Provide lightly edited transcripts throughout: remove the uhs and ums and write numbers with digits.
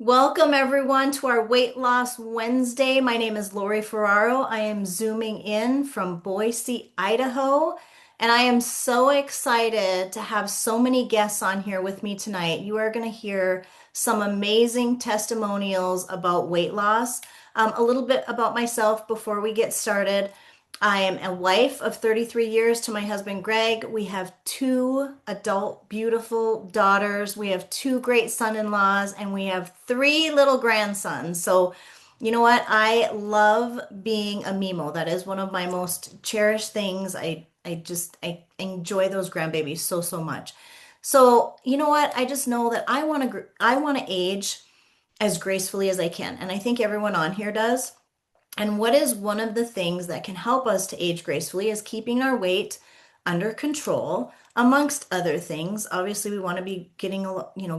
Welcome everyone to our Weight Loss Wednesday. My name is Lori Ferraro. I am zooming in from Boise, Idaho, and I am so excited to have so many guests on here with me tonight. You are going to hear some amazing testimonials about weight loss. A little bit about myself before we get started. I am a wife of 33 years to my husband Greg. We have two adult, beautiful daughters. We have two great son-in-laws, and we have three little grandsons. So, you know what? I love being a Mimo. That is one of my most cherished things. I enjoy those grandbabies so much. So, you know what? I just know that I want to age as gracefully as I can, and I think everyone on here does. And what is one of the things that can help us to age gracefully is keeping our weight under control, amongst other things. Obviously, we want to be getting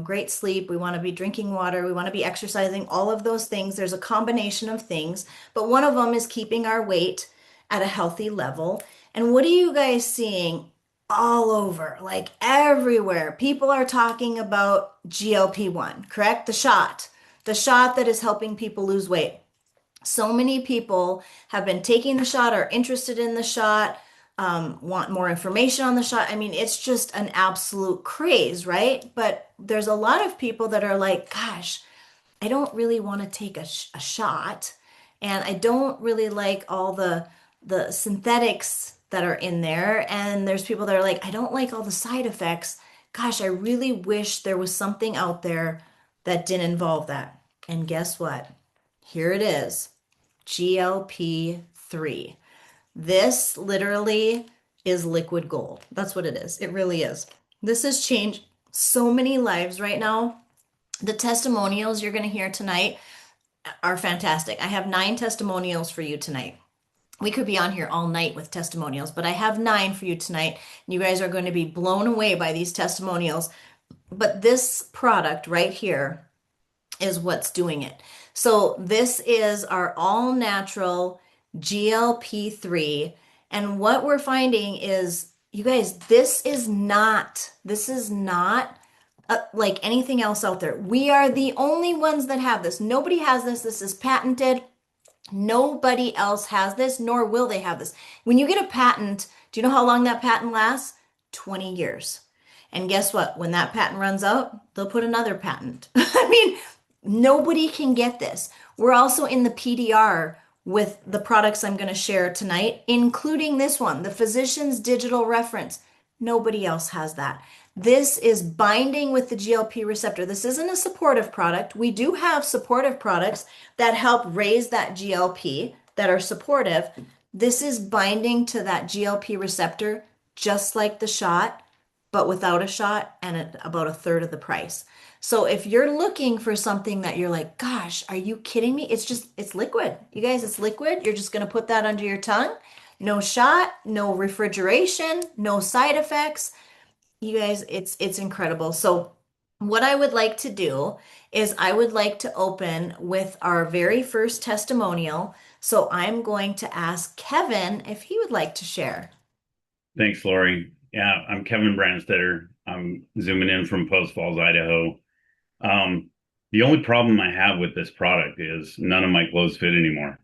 great sleep. We want to be drinking water. We want to be exercising, all of those things. There's a combination of things, but one of them is keeping our weight at a healthy level. And what are you guys seeing all over, like everywhere? People are talking about GLP-1, correct? The shot that is helping people lose weight. So many people have been taking the shot, are interested in the shot, want more information on the shot. I mean, it's just an absolute craze, right? But there's a lot of people that are like, gosh, I don't really want to take a shot, and I don't really like all the synthetics that are in there. And there's people that are like, I don't like all the side effects. Gosh, I really wish there was something out there that didn't involve that. And guess what? Here it is. GLP-3. This literally is liquid gold. That's what it is. It really is. This has changed so many lives right now. The testimonials you're going to hear tonight are fantastic. I have 9 testimonials for you tonight. We could be on here all night with testimonials, but I have 9 for you tonight. You guys are going to be blown away by these testimonials. But this product right here is what's doing it. So this is our all natural GLP-3. And what we're finding is, you guys, this is not like anything else out there. We are the only ones that have this. Nobody has this. This is patented. Nobody else has this, nor will they have this. When you get a patent, do you know how long that patent lasts? 20 years. And guess what? When that patent runs out, they'll put another patent. I mean, nobody can get this. We're also in the PDR with the products I'm going to share tonight, including this one, the Physician's Digital Reference. Nobody else has that. This is binding with the GLP receptor. This isn't a supportive product. We do have supportive products that help raise that GLP that are supportive. This is binding to that GLP receptor just like the shot, but without a shot and at about a third of the price. So if you're looking for something that you're like, gosh, are you kidding me? It's liquid. You guys, it's liquid. You're just going to put that under your tongue. No shot, no refrigeration, no side effects. You guys, it's incredible. So what I would like to do is I would like to open with our very first testimonial. So I'm going to ask Kevin if he would like to share. Thanks, Lori. Yeah, I'm Kevin Brandstetter. I'm zooming in from Post Falls, Idaho. The only problem I have with this product is none of my clothes fit anymore.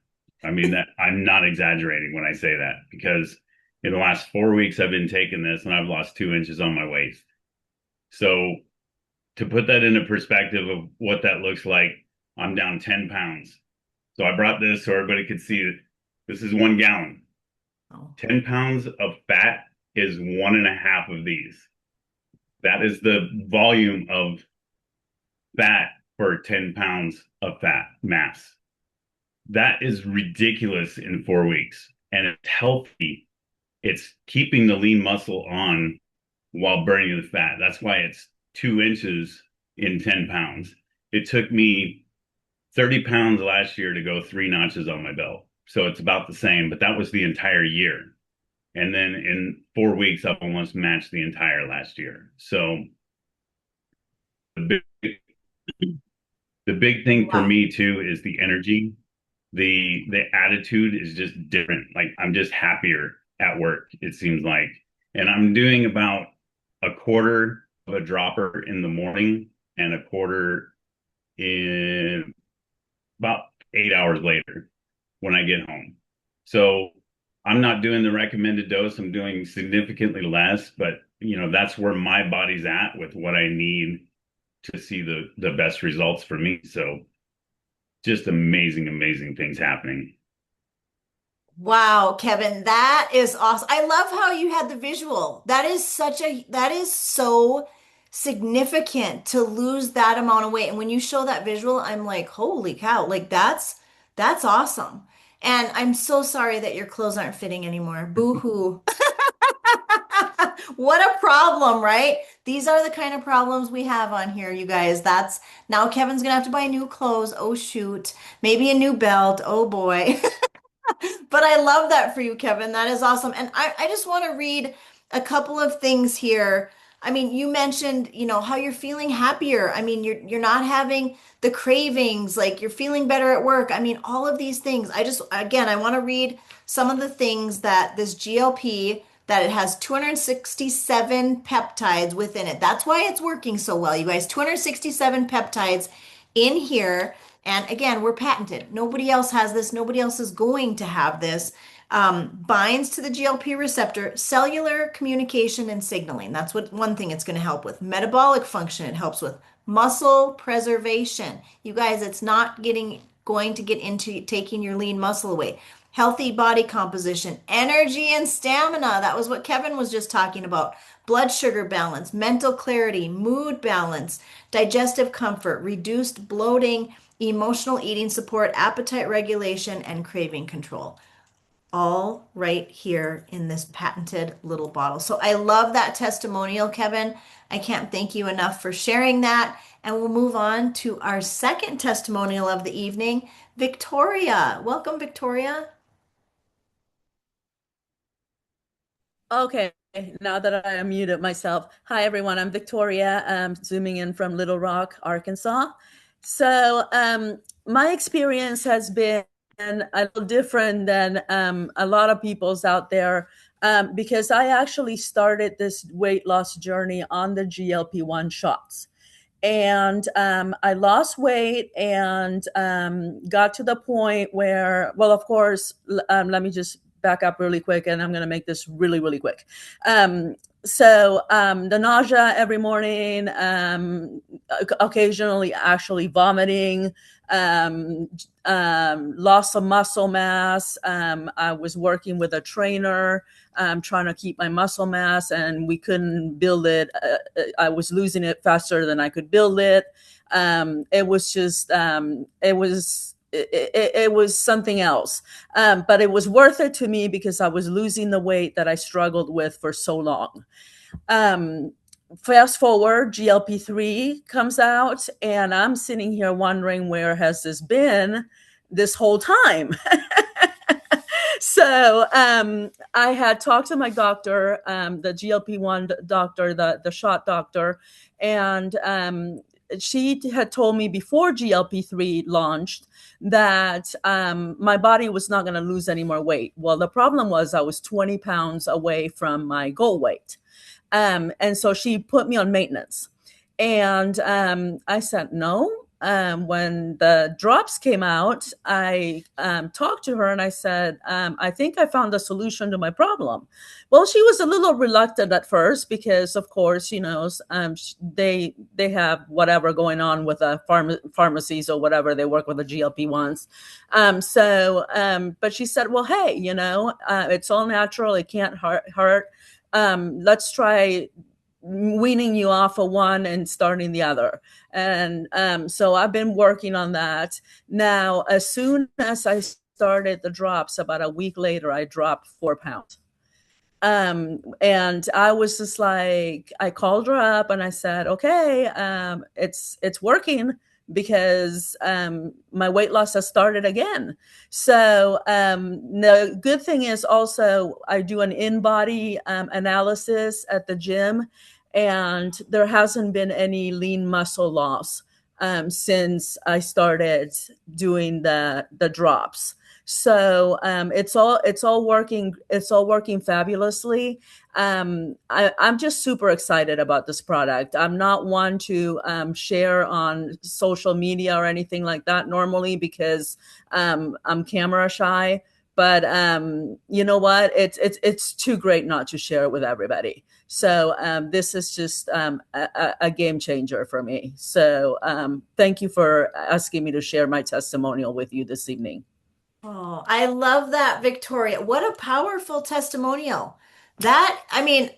I mean that I'm not exaggerating when I say that because in the last 4 weeks I've been taking this and I've lost 2 inches on my waist. So to put that into perspective of what that looks like, I'm down 10 pounds. So I brought this so everybody could see it. This is 1 gallon. Oh, 10 pounds of fat is one and a half of these. That is the volume of fat for 10 pounds of fat mass. That is ridiculous in 4 weeks. And it's healthy. It's keeping the lean muscle on while burning the fat. That's why it's 2 inches in 10 pounds. It took me 30 pounds last year to go 3 notches on my belt. So it's about the same, but that was the entire year. And then in 4 weeks, I've almost matched the entire last year. So the big, the big thing for wow. me too is the energy. The attitude is just different. Like I'm just happier at work, it seems like. And I'm doing about a quarter of a dropper in the morning and a quarter in about 8 hours later when I get home. So I'm not doing the recommended dose. I'm doing significantly less, but that's where my body's at with what I need to see the best results for me. So just amazing, amazing things happening. Wow, Kevin, that is awesome. I love how you had the visual. That is so significant to lose that amount of weight. And when you show that visual, I'm like, holy cow, like that's awesome. And I'm so sorry that your clothes aren't fitting anymore. Boo hoo. What a problem, right? These are the kind of problems we have on here, you guys. That's now Kevin's gonna have to buy new clothes. Oh shoot. Maybe a new belt. Oh boy. But I love that for you, Kevin. That is awesome. And I just want to read a couple of things here. I mean, you mentioned, how you're feeling happier. I mean, you're not having the cravings, like you're feeling better at work. I mean, all of these things. I want to read some of the things that this GLP that it has 267 peptides within it. That's why it's working so well, you guys. 267 peptides in here. And again, we're patented. Nobody else has this. Nobody else is going to have this. Binds to the GLP receptor, cellular communication and signaling. That's what one thing it's going to help with. Metabolic function, it helps with muscle preservation. You guys, it's not going to get into taking your lean muscle away. Healthy body composition, energy and stamina. That was what Kevin was just talking about. Blood sugar balance, mental clarity, mood balance, digestive comfort, reduced bloating, emotional eating support, appetite regulation, and craving control. All right here in this patented little bottle. So I love that testimonial, Kevin. I can't thank you enough for sharing that. And we'll move on to our second testimonial of the evening, Victoria. Welcome, Victoria. Okay, now that I unmuted myself. Hi, everyone. I'm Victoria. I'm zooming in from Little Rock, Arkansas. So, my experience has been a little different than a lot of people's out there because I actually started this weight loss journey on the GLP-1 shots. And I lost weight and got to the point where, well, of course, let me just back up really quick, and I'm going to make this really, really quick. The nausea every morning, occasionally actually vomiting, loss of muscle mass. I was working with a trainer, trying to keep my muscle mass, and we couldn't build it. I was losing it faster than I could build it. It was just, it was something else. But it was worth it to me because I was losing the weight that I struggled with for so long. Fast forward, GLP-3 comes out, and I'm sitting here wondering, where has this been this whole time? So I had talked to my doctor, the GLP-1 doctor, the shot doctor, and she had told me before GLP-3 launched that my body was not going to lose any more weight. Well, the problem was I was 20 pounds away from my goal weight. And so she put me on maintenance. And I said, no. When the drops came out, I talked to her and I said, I think I found a solution to my problem. Well, she was a little reluctant at first because, of course, they have whatever going on with the pharmacies or whatever. They work with the GLP-1s. But she said, well, hey, it's all natural. It can't hurt. Let's try weaning you off of one and starting the other. And so I've been working on that. Now, as soon as I started the drops, about a week later, I dropped 4 pounds. And I was just like, I called her up and I said, okay, it's working because my weight loss has started again. So the good thing is also I do an in-body analysis at the gym, and there hasn't been any lean muscle loss since I started doing the drops. So it's all working fabulously. I'm just super excited about this product. I'm not one to share on social media or anything like that normally because I'm camera shy. But you know what? It's too great not to share it with everybody. So this is just a game changer for me. So thank you for asking me to share my testimonial with you this evening. Oh, I love that, Victoria. What a powerful testimonial. That, I mean,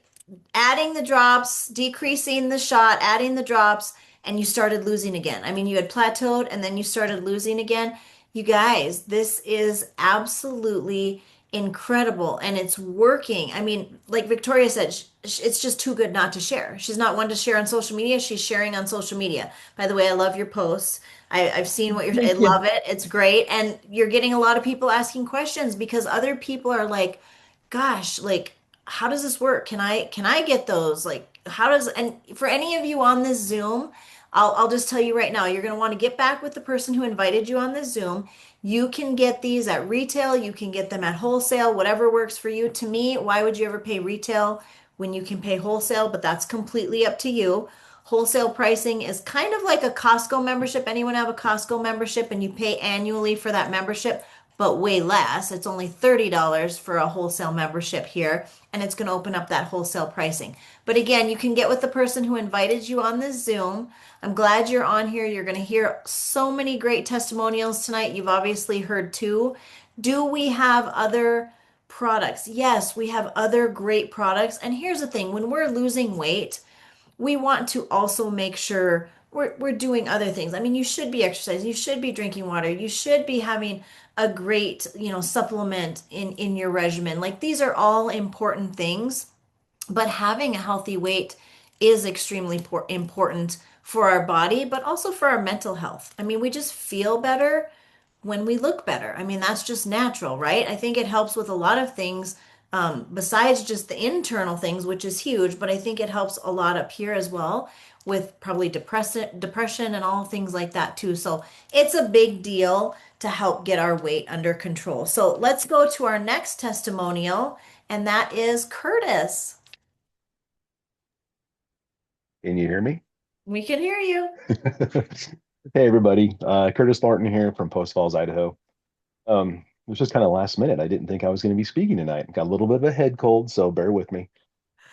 adding the drops, decreasing the shot, adding the drops, and you started losing again. I mean, you had plateaued and then you started losing again. You guys, this is absolutely incredible and it's working. I mean, like Victoria said, it's just too good not to share. She's not one to share on social media. She's sharing on social media. By the way, I love your posts. I've seen what I Thank you. love it. It's great. And you're getting a lot of people asking questions because other people are like, gosh, like, how does this work? Can I get those? Like, how does, and for any of you on this Zoom, I'll just tell you right now, you're going to want to get back with the person who invited you on this Zoom. You can get these at retail, you can get them at wholesale, whatever works for you. To me, why would you ever pay retail when you can pay wholesale? But that's completely up to you. Wholesale pricing is kind of like a Costco membership. Anyone have a Costco membership and you pay annually for that membership, but way less. It's only $30 for a wholesale membership here, and it's going to open up that wholesale pricing. But again, you can get with the person who invited you on this Zoom. I'm glad you're on here. You're going to hear so many great testimonials tonight. You've obviously heard two. Do we have other products? Yes, we have other great products. And here's the thing, when we're losing weight, we want to also make sure we're doing other things. I mean, you should be exercising, you should be drinking water, you should be having a great, supplement in your regimen. Like these are all important things, but having a healthy weight is extremely important for our body, but also for our mental health. I mean, we just feel better when we look better. I mean, that's just natural, right? I think it helps with a lot of things besides just the internal things, which is huge, but I think it helps a lot up here as well with probably depression and all things like that too. So it's a big deal to help get our weight under control. So let's go to our next testimonial, and that is Curtis. Can you hear me? We can hear you. Hey, everybody. Curtis Thornton here from Post Falls, Idaho. It was just kind of last minute. I didn't think I was going to be speaking tonight. Got a little bit of a head cold, so bear with me.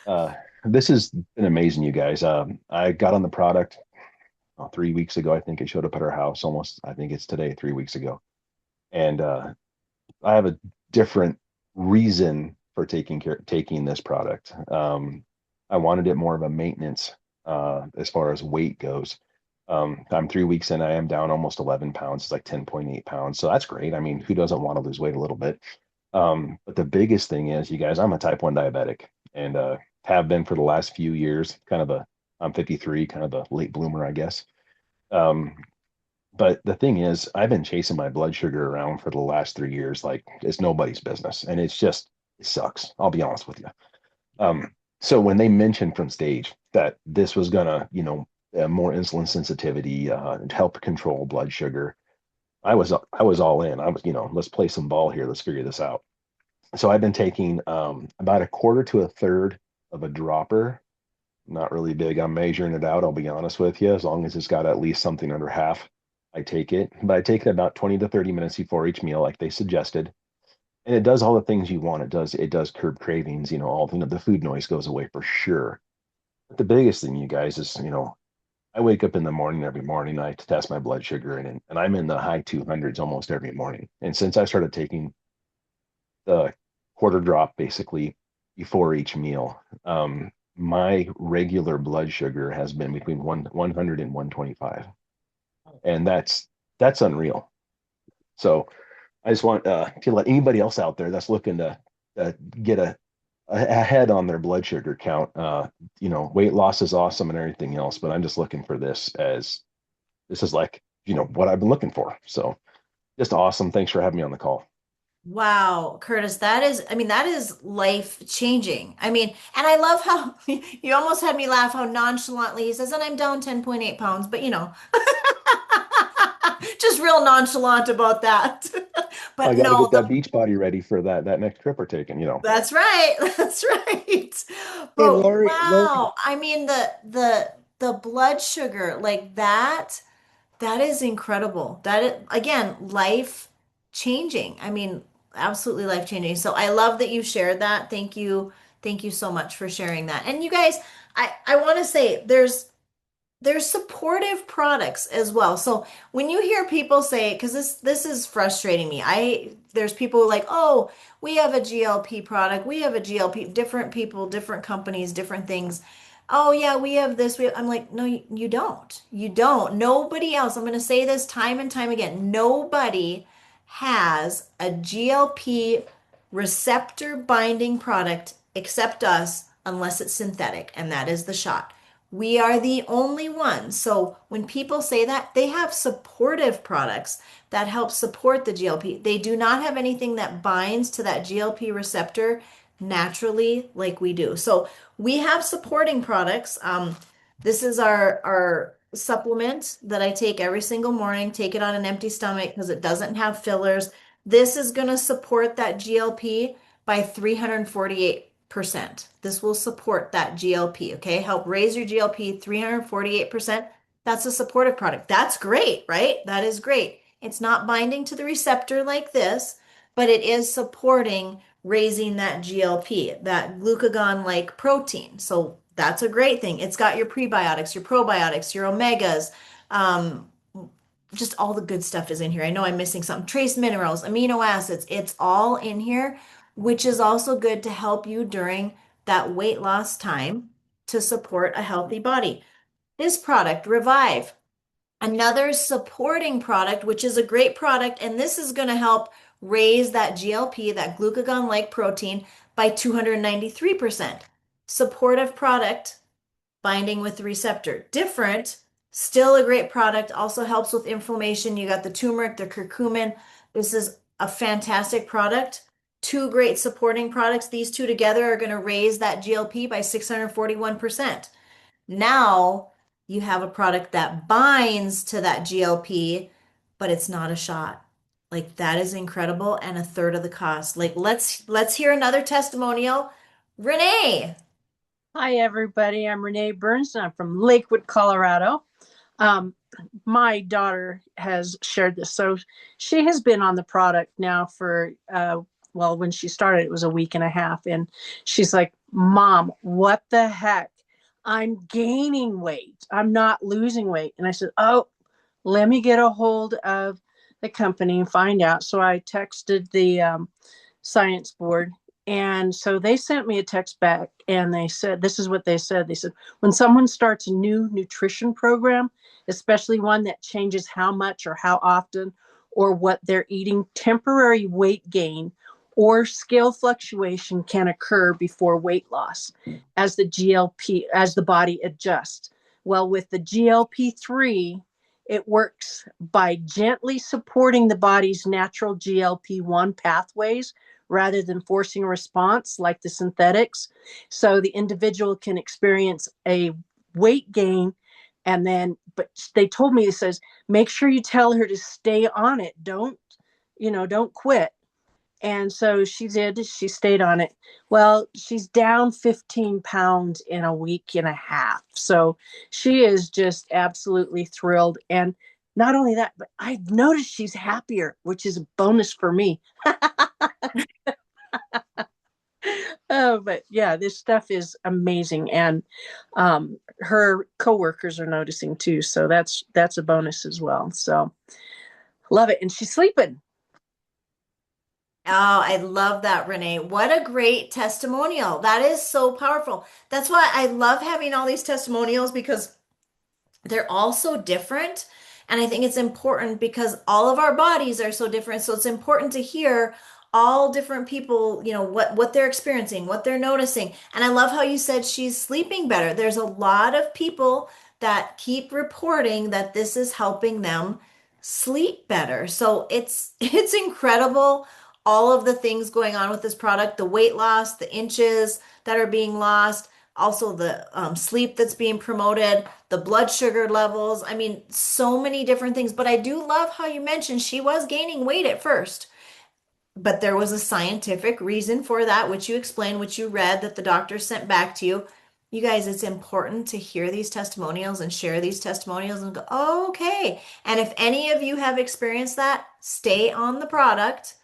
Uh, this has been amazing, you guys. I got on the product 3 weeks ago. I think it showed up at our house almost, I think it's today, 3 weeks ago. And I have a different reason for taking this product. I wanted it more of a maintenance as far as weight goes. I'm 3 weeks in. I am down almost 11 pounds. It's like 10.8 pounds. So that's great. I mean, who doesn't want to lose weight a little bit? But the biggest thing is, you guys, I'm a type 1 diabetic and have been for the last few years. I'm 53, kind of a late bloomer, I guess. Um, but the thing is, I've been chasing my blood sugar around for the last 3 years like it's nobody's business. And it sucks. I'll be honest with you. So when they mentioned from stage that this was gonna, more insulin sensitivity, help control blood sugar, I was all in. I was, let's play some ball here. Let's figure this out. So I've been taking about a quarter to a third of a dropper. Not really big on measuring it out, I'll be honest with you. As long as it's got at least something under half, I take it. But I take it about 20 to 30 minutes before each meal, like they suggested. And it does all the things you want. It does curb cravings, all the food noise goes away for sure. But the biggest thing, you guys, is, I wake up in the morning every morning, I test my blood sugar and I'm in the high 200s almost every morning. And since I started taking the quarter drop basically before each meal, my regular blood sugar has been between 100 and 125. And that's unreal. So I just want to let anybody else out there that's looking to get ahead on their blood sugar count. Weight loss is awesome and everything else, but I'm just looking for this is like, what I've been looking for. So just awesome. Thanks for having me on the call. Wow, Curtis, I mean, that is life changing. I mean, and I love how you almost had me laugh how nonchalantly he says, and I'm down 10.8 pounds, but just real nonchalant about that. I But got to no, get that beach body ready for that next trip we're taking. that's right. That's right. Hey, But Lori, wow, I mean the blood sugar like that is incredible. That is, again, life changing. I mean, absolutely life changing. So I love that you shared that. Thank you. Thank you so much for sharing that. And you guys, I want to say there's supportive products as well. So when you hear people say, because this is frustrating me, there's people who are like, oh, we have a GLP product, we have a GLP, different people, different companies, different things. Oh yeah, we have this. I'm like, no, you don't. You don't. Nobody else. I'm going to say this time and time again. Nobody has a GLP receptor binding product except us, unless it's synthetic, and that is the shot. We are the only ones. So when people say that, they have supportive products that help support the GLP. They do not have anything that binds to that GLP receptor naturally like we do. So we have supporting products. This is our supplement that I take every single morning. Take it on an empty stomach because it doesn't have fillers. This is going to support that GLP by 348%. This will support that GLP, okay? Help raise your GLP 348%. That's a supportive product. That's great, right? That is great. It's not binding to the receptor like this, but it is supporting raising that GLP, that glucagon-like protein. So that's a great thing. It's got your prebiotics, your probiotics, your omegas, um, just all the good stuff is in here. I know I'm missing some trace minerals, amino acids. It's all in here, which is also good to help you during that weight loss time to support a healthy body. This product, Revive, another supporting product, which is a great product, and this is going to help raise that GLP, that glucagon-like protein, by 293%. Supportive product binding with the receptor. Different, still a great product, also helps with inflammation. You got the turmeric, the curcumin. This is a fantastic product. Two great supporting products. These two together are going to raise that GLP by 641%. Now you have a product that binds to that GLP, but it's not a shot. Like that is incredible and a third of the cost. Like let's hear another testimonial. Renee. hi everybody. I'm Renee Burns, and I'm from Lakewood, Colorado. Um, my daughter has shared this, so she has been on the product now for well, when she started, it was a week and a half, and she's like, "Mom, what the heck? I'm gaining weight. I'm not losing weight." And I said, "Oh, let me get a hold of the company and find out." So I texted the science board. And so they sent me a text back and they said, this is what they said. They said, when someone starts a new nutrition program, especially one that changes how much or how often or what they're eating, temporary weight gain or scale fluctuation can occur before weight loss as the GLP, as the body adjusts. Well, with the GLP-3, it works by gently supporting the body's natural GLP-1 pathways rather than forcing a response like the synthetics. So the individual can experience a weight gain. And then, but they told me, it says, make sure you tell her to stay on it. Don't quit. And so she did. She stayed on it. Well, she's down 15 pounds in a week and a half. So she is just absolutely thrilled. And not only that, but I've noticed she's happier, which is a bonus for me. Oh, but yeah, this stuff is amazing. And her coworkers are noticing too. So that's a bonus as well. So love it. And she's sleeping. Oh, I love that, Renee. What a great testimonial. That is so powerful. That's why I love having all these testimonials because they're all so different. And I think it's important because all of our bodies are so different. So it's important to hear all different people, what they're experiencing, what they're noticing. And I love how you said she's sleeping better. There's a lot of people that keep reporting that this is helping them sleep better. So it's incredible all of the things going on with this product, the weight loss, the inches that are being lost, also the sleep that's being promoted, the blood sugar levels. I mean, so many different things. But I do love how you mentioned she was gaining weight at first. but there was a scientific reason for that, which you explained, which you read, that the doctor sent back to you. You guys, it's important to hear these testimonials and share these testimonials and go, oh, okay. And if any of you have experienced that, stay on the product.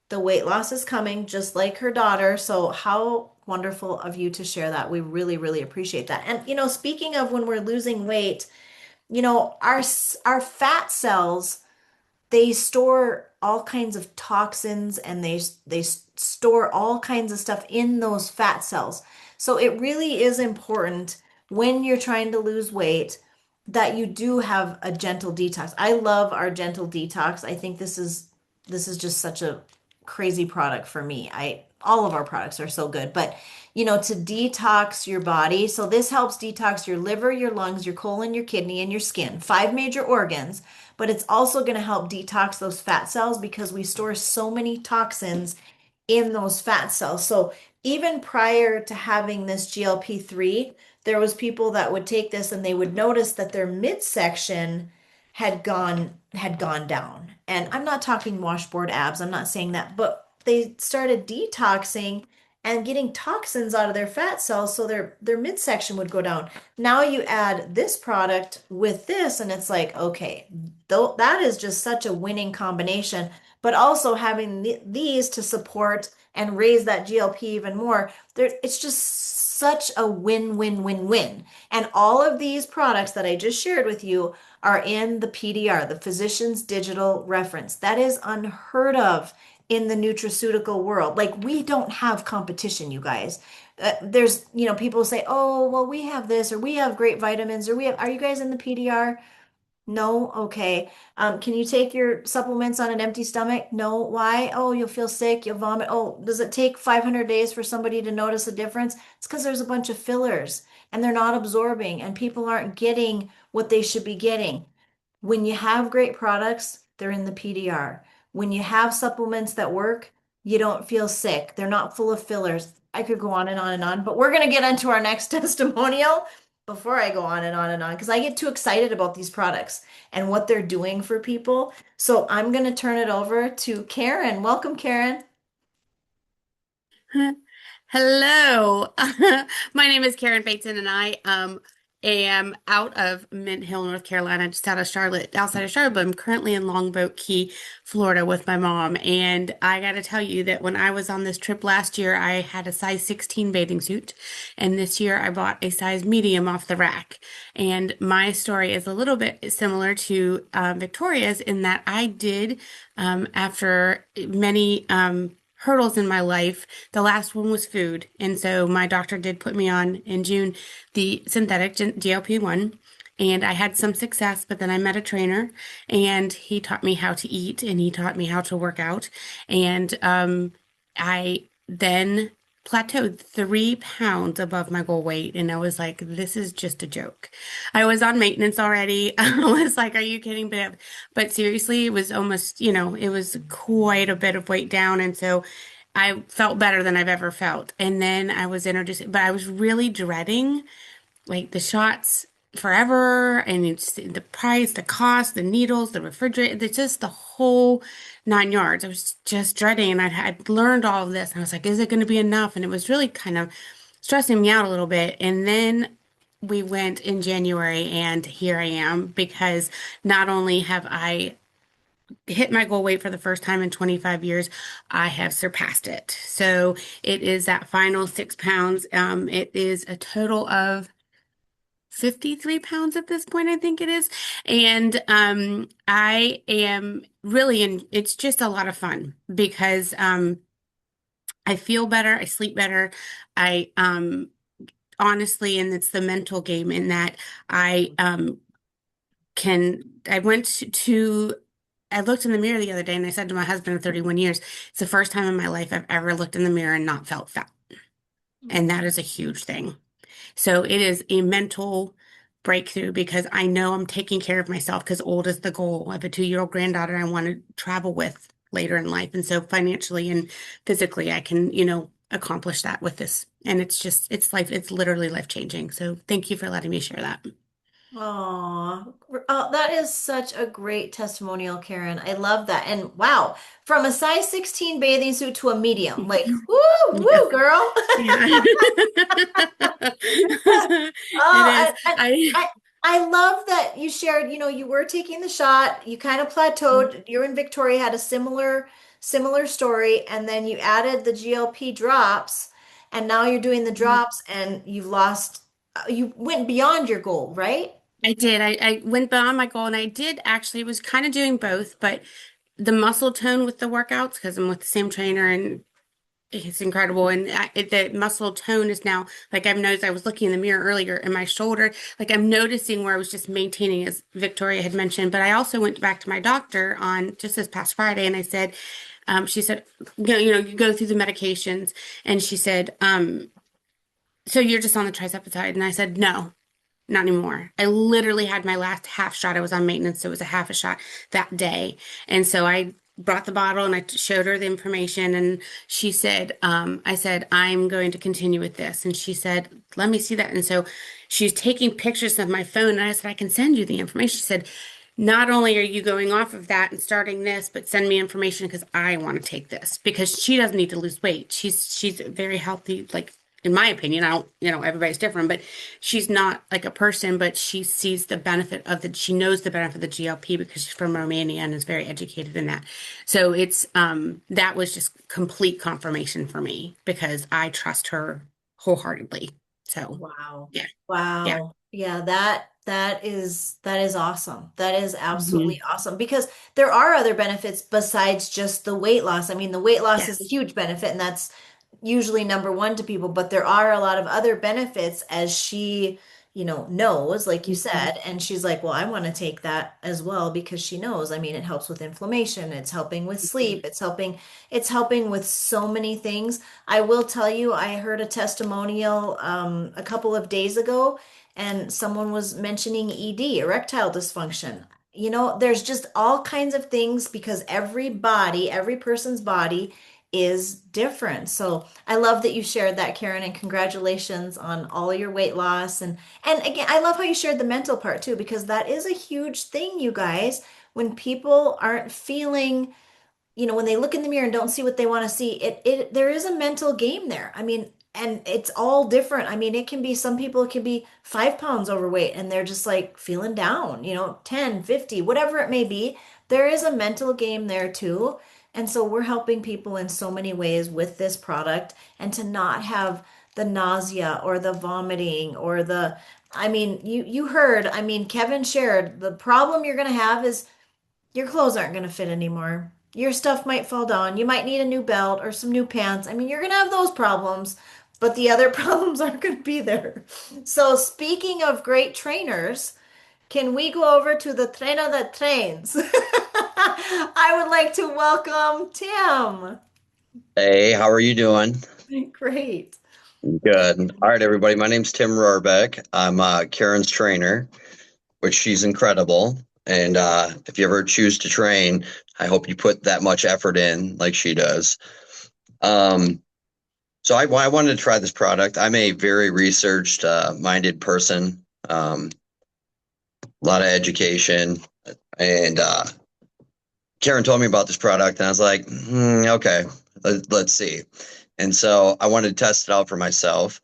The weight loss is coming, just like her daughter. So, how wonderful of you to share that. We really, really appreciate that. And, speaking of when we're losing weight, our fat cells, they store all kinds of toxins, and they store all kinds of stuff in those fat cells. So it really is important when you're trying to lose weight that you do have a gentle detox. I love our gentle detox. I think this is just such a crazy product for me. I All of our products are so good, but to detox your body. So this helps detox your liver, your lungs, your colon, your kidney, and your skin. Five major organs, but it's also going to help detox those fat cells because we store so many toxins in those fat cells. So even prior to having this GLP-3, there was people that would take this and they would notice that their midsection had gone down. And I'm not talking washboard abs, I'm not saying that, but they started detoxing and getting toxins out of their fat cells so their midsection would go down. Now you add this product with this and it's like, okay, though that is just such a winning combination, but also having these to support and raise that GLP even more. It's just such a win-win-win-win. And all of these products that I just shared with you are in the PDR, the Physician's Digital Reference. That is unheard of in the nutraceutical world. Like, we don't have competition, you guys. There's, people say, oh, well, we have this, or we have great vitamins, or are you guys in the PDR? No? Okay. Can you take your supplements on an empty stomach? No. Why? Oh, you'll feel sick, you'll vomit. Oh, does it take 500 days for somebody to notice a difference? It's because there's a bunch of fillers and they're not absorbing and people aren't getting what they should be getting. When you have great products, they're in the PDR. When you have supplements that work, you don't feel sick. They're not full of fillers. I could go on and on and on, but we're going to get into our next testimonial before I go on and on and on because I get too excited about these products and what they're doing for people. So I'm going to turn it over to Karen. Welcome, Karen. Hello. My name is Karen Bateson, and I am out of Mint Hill, North Carolina, just outside of Charlotte, but I'm currently in Longboat Key, Florida with my mom. And I got to tell you that when I was on this trip last year, I had a size 16 bathing suit, and this year I bought a size medium off the rack. And my story is a little bit similar to Victoria's in that I did, after many hurdles in my life. The last one was food. And so my doctor did put me on in June the synthetic GLP-1. And I had some success, but then I met a trainer and he taught me how to eat and he taught me how to work out. And I then plateaued 3 pounds above my goal weight. And I was like, this is just a joke. I was on maintenance already. I was like, are you kidding? But seriously, it was almost, it was quite a bit of weight down. And so I felt better than I've ever felt. And then I was introduced, but I was really dreading like the shots forever, and it's the price, the cost, the needles, the refrigerator, it's just the whole 9 yards. I was just dreading, and I'd learned all of this, and I was like, is it going to be enough? And it was really kind of stressing me out a little bit. And then we went in January, and here I am because not only have I hit my goal weight for the first time in 25 years, I have surpassed it. So it is that final 6 pounds. It is a total of 53 pounds at this point, I think it is. And I am really it's just a lot of fun because I feel better, I sleep better. I honestly, and it's the mental game in that I I went to I looked in the mirror the other day and I said to my husband of 31 years, it's the first time in my life I've ever looked in the mirror and not felt fat. And that is a huge thing. So it is a mental breakthrough because I know I'm taking care of myself because old is the goal. I have a 2-year-old granddaughter I want to travel with later in life. And so financially and physically, I can, accomplish that with this. And it's life, it's literally life changing. So thank you for letting me share that. Oh, that is such a great testimonial, Karen. I love that. And wow, from a size 16 bathing suit to a medium. Like, woo, Yes. woo, girl. Yeah. It Oh, is. I I love that you shared, you were taking the shot, you kind of plateaued. You and Victoria had a similar story, and then you added the GLP drops, and now you're doing the drops and you went beyond your goal, right? I did. I went beyond my goal and I did actually was kind of doing both, but the muscle tone with the workouts, because I'm with the same trainer and it's incredible. And the muscle tone is now, like I've noticed, I was looking in the mirror earlier in my shoulder, like I'm noticing where I was just maintaining, as Victoria had mentioned. But I also went back to my doctor on just this past Friday and I said, she said, you go through the medications. And she said, so you're just on the triceptide. And I said, no. Not anymore. I literally had my last half shot. I was on maintenance, so it was a half a shot that day. And so I brought the bottle and I showed her the information and she said, I said, I'm going to continue with this. And she said, let me see that. And so she's taking pictures of my phone and I said, I can send you the information. She said, not only are you going off of that and starting this, but send me information because I want to take this because she doesn't need to lose weight. She's very healthy, like in my opinion. I don't, everybody's different, but she's not like a person, but she sees the benefit of she knows the benefit of the GLP because she's from Romania and is very educated in that. So it's, that was just complete confirmation for me because I trust her wholeheartedly. So Wow. yeah, yeah. Wow. Yeah, that is awesome. That is Hmm. absolutely awesome because there are other benefits besides just the weight loss. I mean, the weight loss is a Yes. huge benefit and that's usually number one to people, but there are a lot of other benefits as she, knows, like you Mhm. said, and she's like, well, I want to take that as well because she knows. I mean, it helps with inflammation, it's helping with sleep, it's helping with so many things. I will tell you, I heard a testimonial a couple of days ago, and someone was mentioning ED, erectile dysfunction. There's just all kinds of things because every person's body is different. So I love that you shared that, Karen, and congratulations on all your weight loss. And again, I love how you shared the mental part too, because that is a huge thing, you guys. When people aren't feeling, when they look in the mirror and don't see what they want to see, it there is a mental game there. I mean, and it's all different. I mean, some people, it can be 5 pounds overweight and they're just like feeling down, 10, 50, whatever it may be. There is a mental game there too. And so we're helping people in so many ways with this product and to not have the nausea or the vomiting or I mean, you heard, I mean, Kevin shared the problem you're going to have is your clothes aren't going to fit anymore. Your stuff might fall down. You might need a new belt or some new pants. I mean, you're going to have those problems, but the other problems aren't going to be there. So, speaking of great trainers, can we go over to the trainer that trains? I would like to welcome Tim. Hey, how are you doing? Great. Good. All right, everybody. My name's Tim Rohrbeck. I'm Karen's trainer, which she's incredible. And if you ever choose to train, I hope you put that much effort in like she does. Um, I wanted to try this product. I'm a very researched minded person, a lot of education. And Karen told me about this product, and I was like, okay, let's see. And so I wanted to test it out for myself.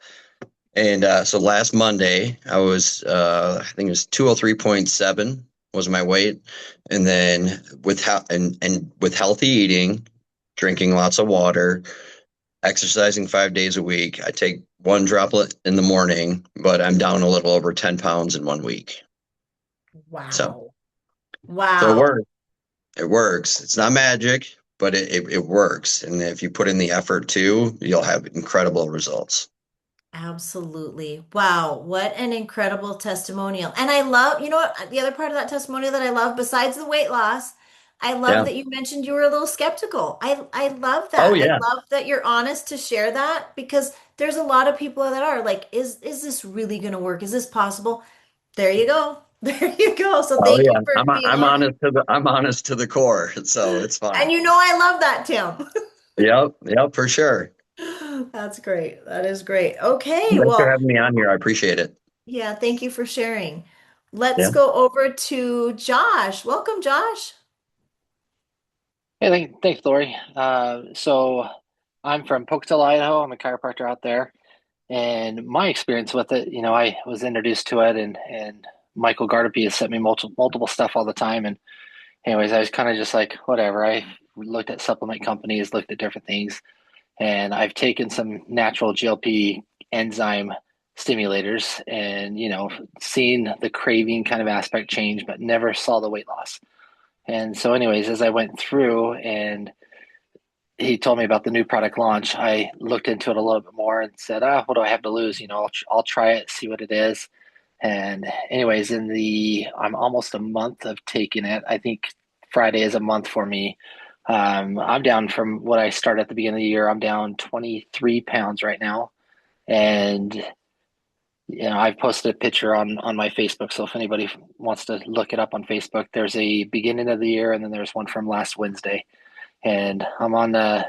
And so last Monday, I was, I think it was 203.7 was my weight. And then and with healthy eating, drinking lots of water, exercising 5 days a week, I take one droplet in the morning, but I'm down a little over 10 pounds in 1 week. So, Wow. so it Wow. works. It works. It's not magic, but it works. And if you put in the effort too, you'll have incredible results. Absolutely. Wow, what an incredible testimonial. And I love, what, the other part of that testimonial that I love, besides the weight loss, I love Yeah. that you mentioned you were a little skeptical. I love Oh, that. I yeah. love that you're honest to share that because there's a lot of people that are like, is this really going to work? Is this possible? There you go. There you go. So Oh thank you yeah, for being I'm honest. honest to the core, so it's fine. And I love that, Tim. Yep, for sure. That's great. That is great. Okay, Thanks for well, having me on here. I appreciate it. yeah, thank you for sharing. Let's Yeah. go over to Josh. Welcome, Josh. Hey, thanks, Lori. So I'm from Pocatello, Idaho. I'm a chiropractor out there, and my experience with it, I was introduced to it, and Michael Gardapi has sent me multiple stuff all the time. And anyways, I was kind of just like, whatever. I looked at supplement companies, looked at different things, and I've taken some natural GLP enzyme stimulators, and seen the craving kind of aspect change, but never saw the weight loss. And so, anyways, as I went through and he told me about the new product launch, I looked into it a little bit more and said, what do I have to lose? I'll try it, see what it is. And anyways, I'm almost a month of taking it. I think Friday is a month for me. I'm down from what I started at the beginning of the year. I'm down 23 pounds right now. And, I've posted a picture on my Facebook. So if anybody wants to look it up on Facebook, there's a beginning of the year and then there's one from last Wednesday. And I'm on the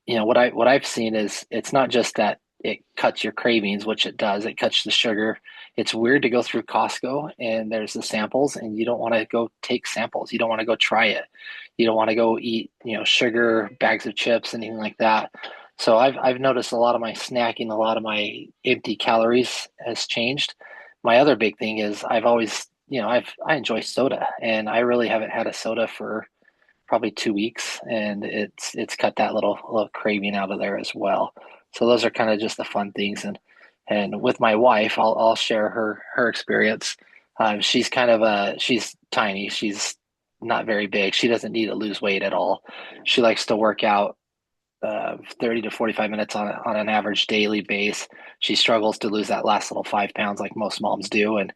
what I've seen is it's not just that it cuts your cravings, which it does. It cuts the sugar. It's weird to go through Costco and there's the samples, and you don't want to go take samples. You don't want to go try it. You don't want to go eat, sugar, bags of chips, anything like that. So I've noticed a lot of my snacking, a lot of my empty calories has changed. My other big thing is I've always, I enjoy soda, and I really haven't had a soda for probably 2 weeks, and it's cut that little craving out of there as well. So those are kind of just the fun things, and with my wife, I'll share her experience. She's tiny. She's not very big. She doesn't need to lose weight at all. She likes to work out 30 to 45 minutes on an average daily base. She struggles to lose that last little 5 pounds like most moms do, and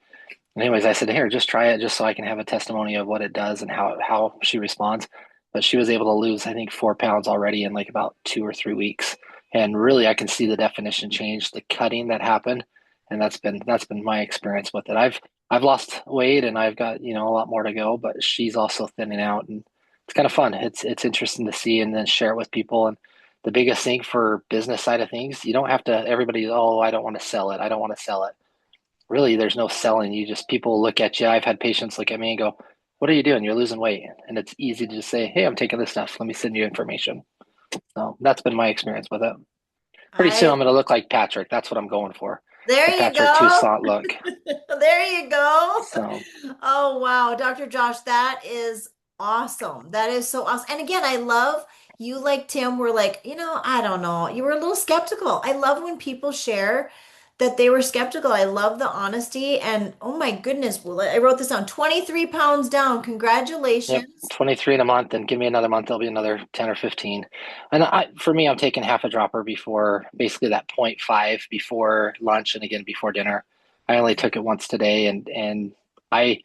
anyways, I said, here, just try it just so I can have a testimony of what it does and how she responds. But she was able to lose, I think, 4 pounds already in like about 2 or 3 weeks. And really I can see the definition change, the cutting that happened. And that's been my experience with it. I've lost weight and I've got, a lot more to go, but she's also thinning out, and it's kind of fun. It's interesting to see and then share it with people. And the biggest thing for business side of things, you don't have to everybody, oh, I don't want to sell it. I don't want to sell it. Really, there's no selling. You just people look at you. I've had patients look at me and go, "What are you doing? You're losing weight." And it's easy to just say, "Hey, I'm taking this stuff. Let me send you information." So that's been my experience with it. Pretty soon, I'm I going to look like Patrick. That's what I'm going for. There The you Patrick go. Toussaint look. There you go. So Oh, wow. Dr. Josh, that is awesome. That is so awesome. And again, I love you, like Tim, were like, I don't know. You were a little skeptical. I love when people share that they were skeptical. I love the honesty. And oh my goodness, well, I wrote this down, 23 pounds down. yep, Congratulations. 23 in a month, and give me another month, there'll be another 10 or 15. And for me, I'm taking half a dropper before basically that point 0.5 before lunch and again before dinner. I only took it once today, and I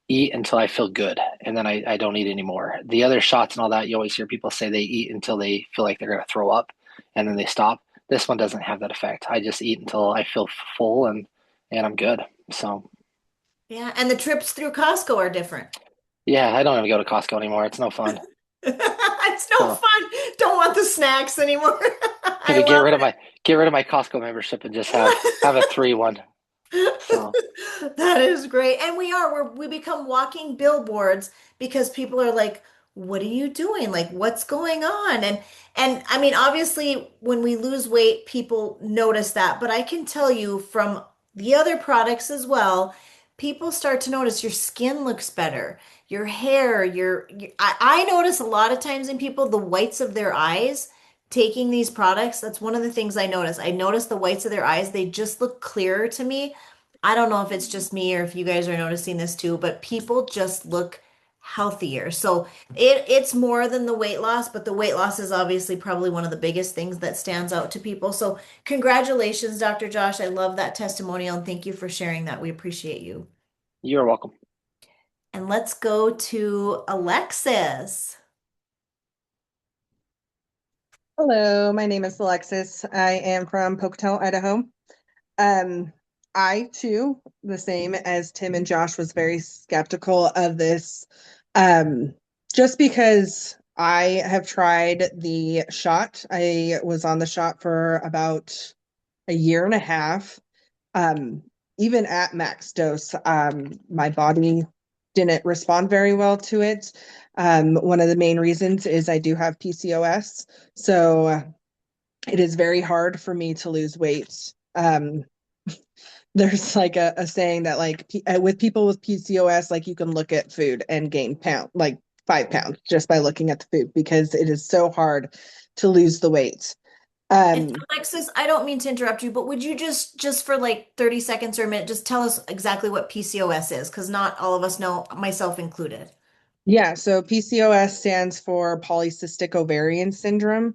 eat until I feel good, and then I don't eat anymore. The other shots and all that, you always hear people say they eat until they feel like they're going to throw up, and then they stop. This one doesn't have that effect. I just eat until I feel full, and I'm good. So Yeah. And the trips through Costco are different. yeah, I don't even go to Costco anymore. It's no fun. It's no So fun. Don't want the snacks anymore. I maybe love get rid of my Costco membership and just have a 3-1. So That is great. And we become walking billboards because people are like, what are you doing? Like, what's going on? And I mean, obviously when we lose weight, people notice that, but I can tell you from the other products as well, people start to notice your skin looks better, your hair, I notice a lot of times in people the whites of their eyes taking these products. That's one of the things I notice. I notice the whites of their eyes, they just look clearer to me. I don't know if it's just me or if you guys are noticing this too, but people just look healthier. So it's more than the weight loss, but the weight loss is obviously probably one of the biggest things that stands out to people. So congratulations, Dr. Josh. I love that testimonial and thank you for sharing that. We appreciate you. you're welcome. And let's go to Alexis. Hello, my name is Alexis. I am from Pocatello, Idaho. Um, I too, the same as Tim and Josh, was very skeptical of this. Um, just because I have tried the shot. I was on the shot for about a year and a half. Um, even at max dose, my body didn't respond very well to it. One of the main reasons is I do have PCOS, so it is very hard for me to lose weight. There's like a saying that like with people with PCOS, like you can look at food and gain like 5 pounds just by looking at the food because it is so hard to lose the weight. And Alexis, I don't mean to interrupt you, but would you just for like 30 seconds or a minute, just tell us exactly what PCOS is? Because not all of us know, myself included. Yeah, so PCOS stands for polycystic ovarian syndrome.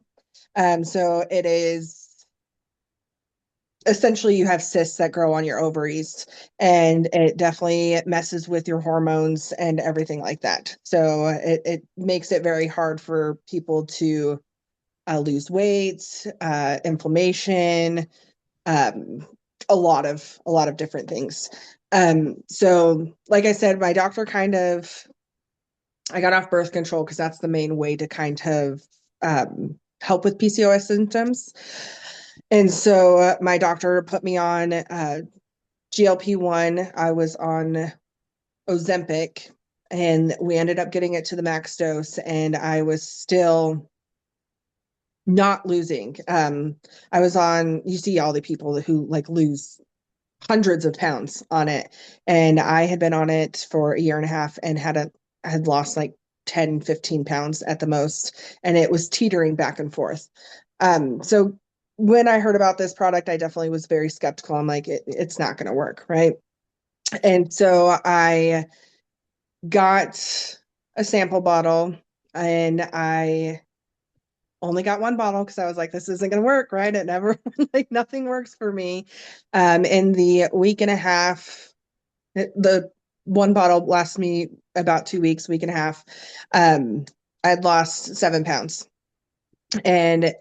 So it is essentially you have cysts that grow on your ovaries, and it definitely messes with your hormones and everything like that. So it makes it very hard for people to lose weight, inflammation, um, a lot of different things. So like I said, my doctor I got off birth control because that's the main way to kind of help with PCOS symptoms. And so my doctor put me on GLP-1. I was on Ozempic, and we ended up getting it to the max dose, and I was still not losing. I was on, you see all the people who like lose hundreds of pounds on it. And I had been on it for a year and a half and had lost like 10, 15 pounds at the most. And it was teetering back and forth. So when I heard about this product, I definitely was very skeptical. I'm like, it's not going to work. Right. And so I got a sample bottle, and I only got one bottle because I was like, this isn't going to work, right? It never, like, nothing works for me. In the week and a half, the one bottle lasts me about 2 weeks, week and a half. I'd lost 7 pounds, and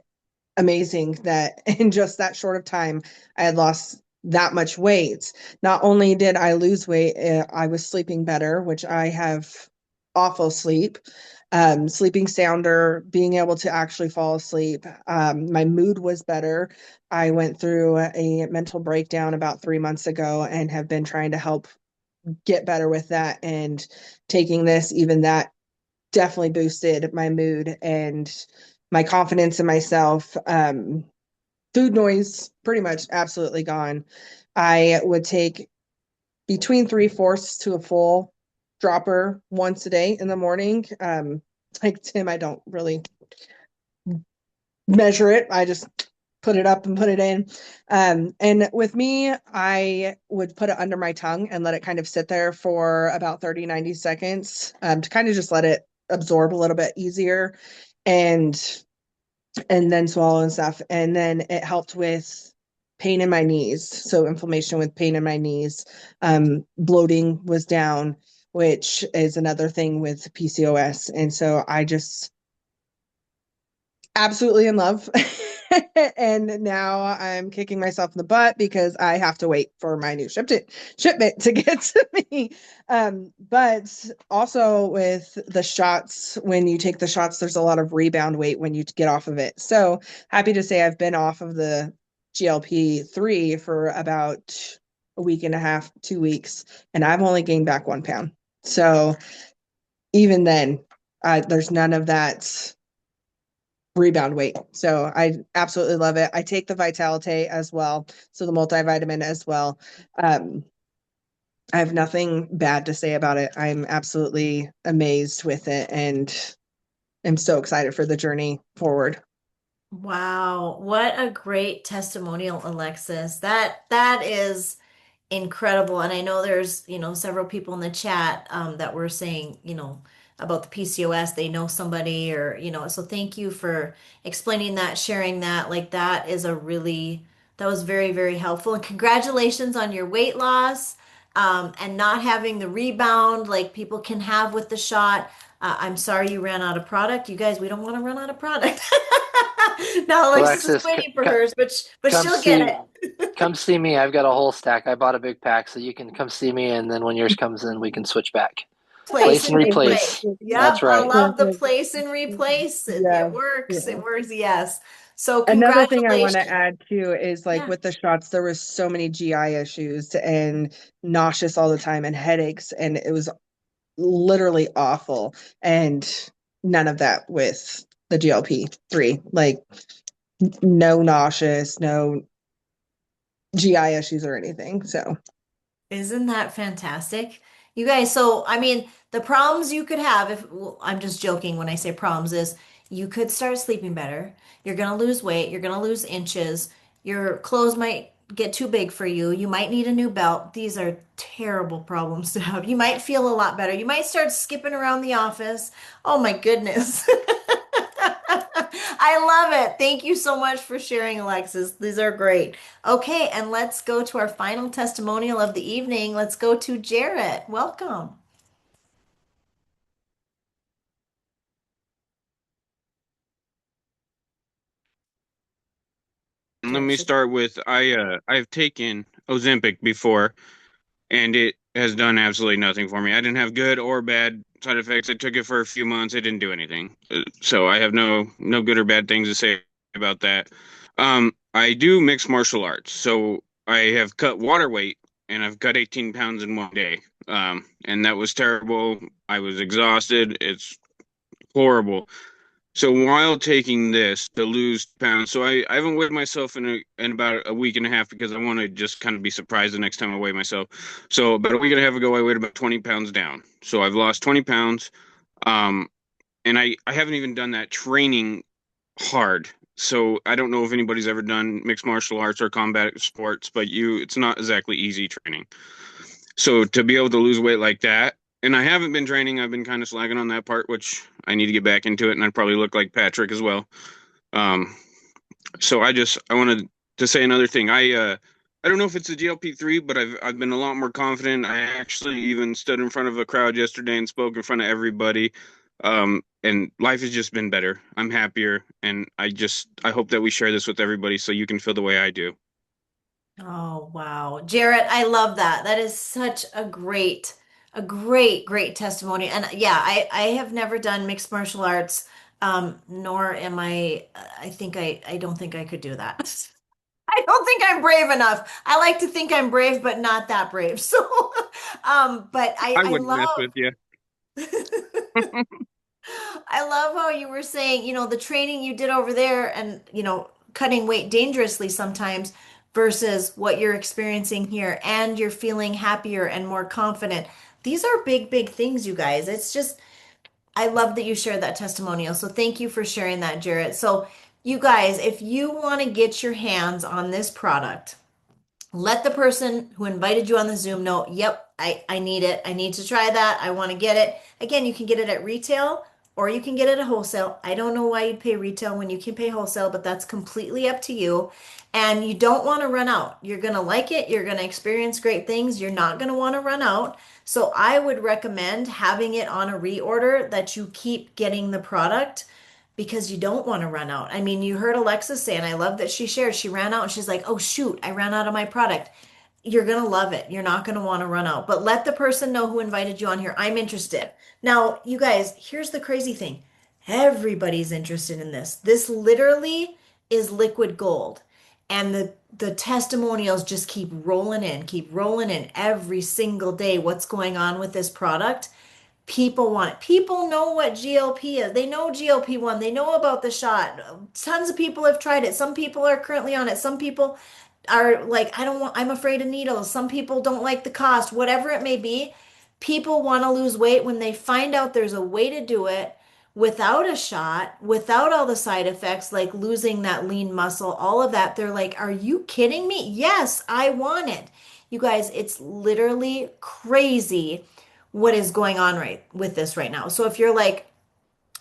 amazing that in just that short of time, I had lost that much weight. Not only did I lose weight, I was sleeping better, which I have awful sleep. Sleeping sounder, being able to actually fall asleep. My mood was better. I went through a mental breakdown about 3 months ago and have been trying to help get better with that. And taking this, even that definitely boosted my mood and my confidence in myself. Food noise, pretty much absolutely gone. I would take between 3/4 to a full dropper once a day in the morning. Like Tim, I don't really measure it. I just put it up and put it in. And with me, I would put it under my tongue and let it kind of sit there for about 30, 90 seconds, to kind of just let it absorb a little bit easier, and then swallow and stuff. And then it helped with pain in my knees. So inflammation with pain in my knees. Bloating was down, which is another thing with PCOS. And so I just absolutely in love. And now I'm kicking myself in the butt because I have to wait for my new shipment to get to me. But also with the shots, when you take the shots, there's a lot of rebound weight when you get off of it. So happy to say I've been off of the GLP-3 for about a week and a half, 2 weeks, and I've only gained back 1 pound. So even then, there's none of that rebound weight. So I absolutely love it. I take the Vitality as well, so the multivitamin as well. I have nothing bad to say about it. I'm absolutely amazed with it, and I'm so excited for the journey forward. Wow, what a great testimonial, Alexis. That is incredible. And I know there's, several people in the chat that were saying, about the PCOS, they know somebody or, so thank you for explaining that, sharing that. Like that was very, very helpful. And congratulations on your weight loss, and not having the rebound like people can have with the shot. I'm sorry you ran out of product. You guys, we don't want to run out of product. Now Alexis is Alexis, waiting for hers, but come she'll get see it. come see me. I've got a whole stack. I bought a big pack, so you can come see me, and then when yours comes in, we can switch back. Place Place and and replace. replace. That's Yep, I right. love the place and replace. It Yeah. works. Yeah. It works. Yes. So Another thing I want to congratulations. add too is like Yeah. with the shots, there was so many GI issues and nauseous all the time and headaches, and it was literally awful. And none of that with the GLP-3. Like no nauseous, no GI issues or anything. So Isn't that fantastic? You guys, so I mean, the problems you could have if well, I'm just joking when I say problems is you could start sleeping better. You're going to lose weight, you're going to lose inches. Your clothes might get too big for you. You might need a new belt. These are terrible problems to have. You might feel a lot better. You might start skipping around the office. Oh my goodness. I love it. Thank you so much for sharing, Alexis. These are great. Okay, and let's go to our final testimonial of the evening. Let's go to Jarrett. Welcome. Let Jarrett me should. start with I've taken Ozempic before and it has done absolutely nothing for me. I didn't have good or bad side effects. I took it for a few months. It didn't do anything. So I have no good or bad things to say about that. I do mixed martial arts. So I have cut water weight and I've cut 18 pounds in 1 day. And that was terrible. I was exhausted. It's horrible. So while taking this to lose pounds, so I haven't weighed myself in about a week and a half because I want to just kind of be surprised the next time I weigh myself. So about a week and a half ago, I weighed about 20 pounds down. So I've lost 20 pounds. Um, and I haven't even done that training hard. So I don't know if anybody's ever done mixed martial arts or combat sports, but it's not exactly easy training. So to be able to lose weight like that, and I haven't been training, I've been kind of slacking on that part, which I need to get back into it, and I'd probably look like Patrick as well. Um, so I wanted to say another thing. I don't know if it's a GLP-3, but I've been a lot more confident. I actually even stood in front of a crowd yesterday and spoke in front of everybody. And life has just been better. I'm happier, and I hope that we share this with everybody so you can feel the way I do. Oh, wow. Jarrett, I love that. That is such a great testimony. And yeah, I have never done mixed martial arts, nor am I don't think I could do that. I don't think I'm brave enough. I like to think I'm brave, but not that brave. So, but I I wouldn't mess love with you. I love how you were saying, the training you did over there and, cutting weight dangerously sometimes versus what you're experiencing here and you're feeling happier and more confident. These are big, big things, you guys. It's just, I love that you shared that testimonial. So thank you for sharing that, Jarrett. So you guys, if you want to get your hands on this product, let the person who invited you on the Zoom know, yep, I need it. I need to try that. I want to get it. Again, you can get it at retail or you can get it at wholesale. I don't know why you'd pay retail when you can pay wholesale, but that's completely up to you. And you don't want to run out. You're going to like it. You're going to experience great things. You're not going to want to run out. So I would recommend having it on a reorder that you keep getting the product because you don't want to run out. I mean, you heard Alexis say, and I love that she shared, she ran out and she's like, oh, shoot, I ran out of my product. You're going to love it. You're not going to want to run out. But let the person know who invited you on here. I'm interested. Now, you guys, here's the crazy thing everybody's interested in this. This literally is liquid gold. And the testimonials just keep rolling in every single day. What's going on with this product? People want it. People know what GLP is. They know GLP-1. They know about the shot. Tons of people have tried it. Some people are currently on it. Some people are like, I don't want, I'm afraid of needles. Some people don't like the cost, whatever it may be. People want to lose weight when they find out there's a way to do it without a shot, without all the side effects, like losing that lean muscle, all of that. They're like, are you kidding me? Yes, I want it. You guys, it's literally crazy what is going on right with this right now. So if you're like,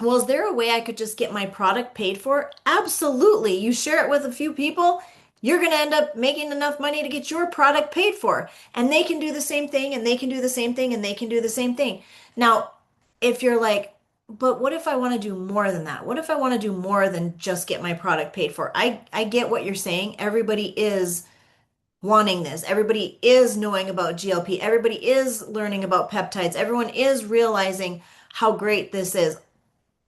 well, is there a way I could just get my product paid for? Absolutely. You share it with a few people, you're going to end up making enough money to get your product paid for. And they can do the same thing, and they can do the same thing, and they can do the same thing. Now, if you're like, but what if I want to do more than that? What if I want to do more than just get my product paid for? I get what you're saying. Everybody is wanting this. Everybody is knowing about GLP. Everybody is learning about peptides. Everyone is realizing how great this is.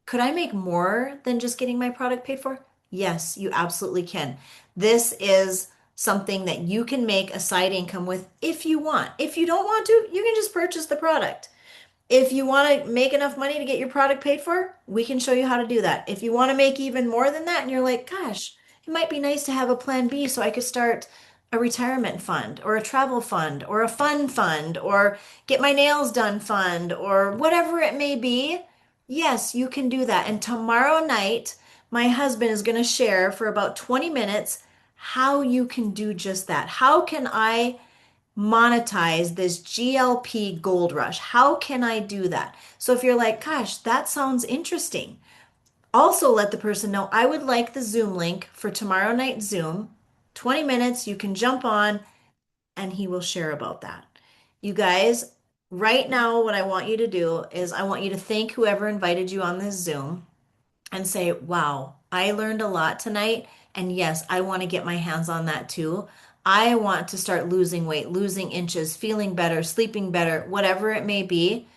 Could I make more than just getting my product paid for? Yes, you absolutely can. This is something that you can make a side income with if you want. If you don't want to, you can just purchase the product. If you want to make enough money to get your product paid for, we can show you how to do that. If you want to make even more than that and you're like, gosh, it might be nice to have a plan B so I could start a retirement fund or a travel fund or a fun fund or get my nails done fund or whatever it may be. Yes, you can do that. And tomorrow night, my husband is going to share for about 20 minutes how you can do just that. How can I monetize this GLP gold rush? How can I do that? So if you're like, gosh, that sounds interesting, also let the person know I would like the Zoom link for tomorrow night Zoom. 20 minutes, you can jump on and he will share about that. You guys, right now, what I want you to do is I want you to thank whoever invited you on this Zoom and say, wow, I learned a lot tonight. And yes, I want to get my hands on that too. I want to start losing weight, losing inches, feeling better, sleeping better, whatever it may be.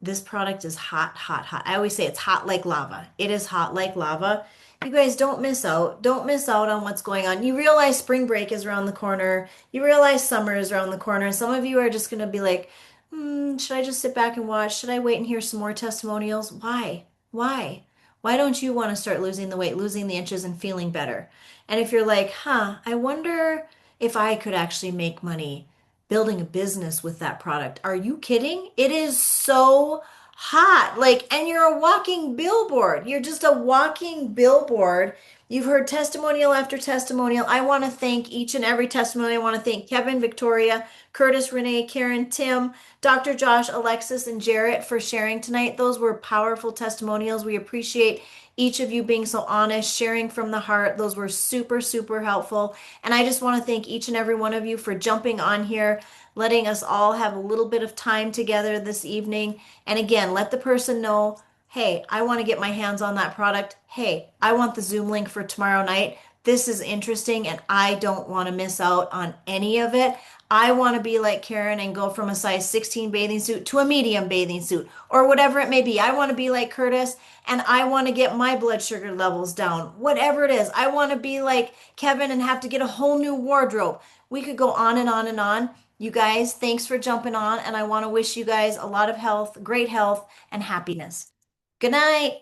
This product is hot, hot, hot. I always say it's hot like lava. It is hot like lava. You guys don't miss out. Don't miss out on what's going on. You realize spring break is around the corner. You realize summer is around the corner. And some of you are just going to be like, should I just sit back and watch? Should I wait and hear some more testimonials? Why? Why? Why don't you want to start losing the weight, losing the inches, and feeling better? And if you're like, I wonder if I could actually make money building a business with that product. Are you kidding? It is so hot. Like, and you're a walking billboard. You're just a walking billboard. You've heard testimonial after testimonial. I want to thank each and every testimonial. I want to thank Kevin, Victoria, Curtis, Renee, Karen, Tim, Dr. Josh, Alexis, and Jarrett for sharing tonight. Those were powerful testimonials. We appreciate each of you being so honest, sharing from the heart. Those were super, super helpful. And I just want to thank each and every one of you for jumping on here, letting us all have a little bit of time together this evening. And again, let the person know, hey, I want to get my hands on that product. Hey, I want the Zoom link for tomorrow night. This is interesting and I don't want to miss out on any of it. I want to be like Karen and go from a size 16 bathing suit to a medium bathing suit or whatever it may be. I want to be like Curtis and I want to get my blood sugar levels down. Whatever it is, I want to be like Kevin and have to get a whole new wardrobe. We could go on and on and on. You guys, thanks for jumping on, and I want to wish you guys a lot of health, great health, and happiness. Good night.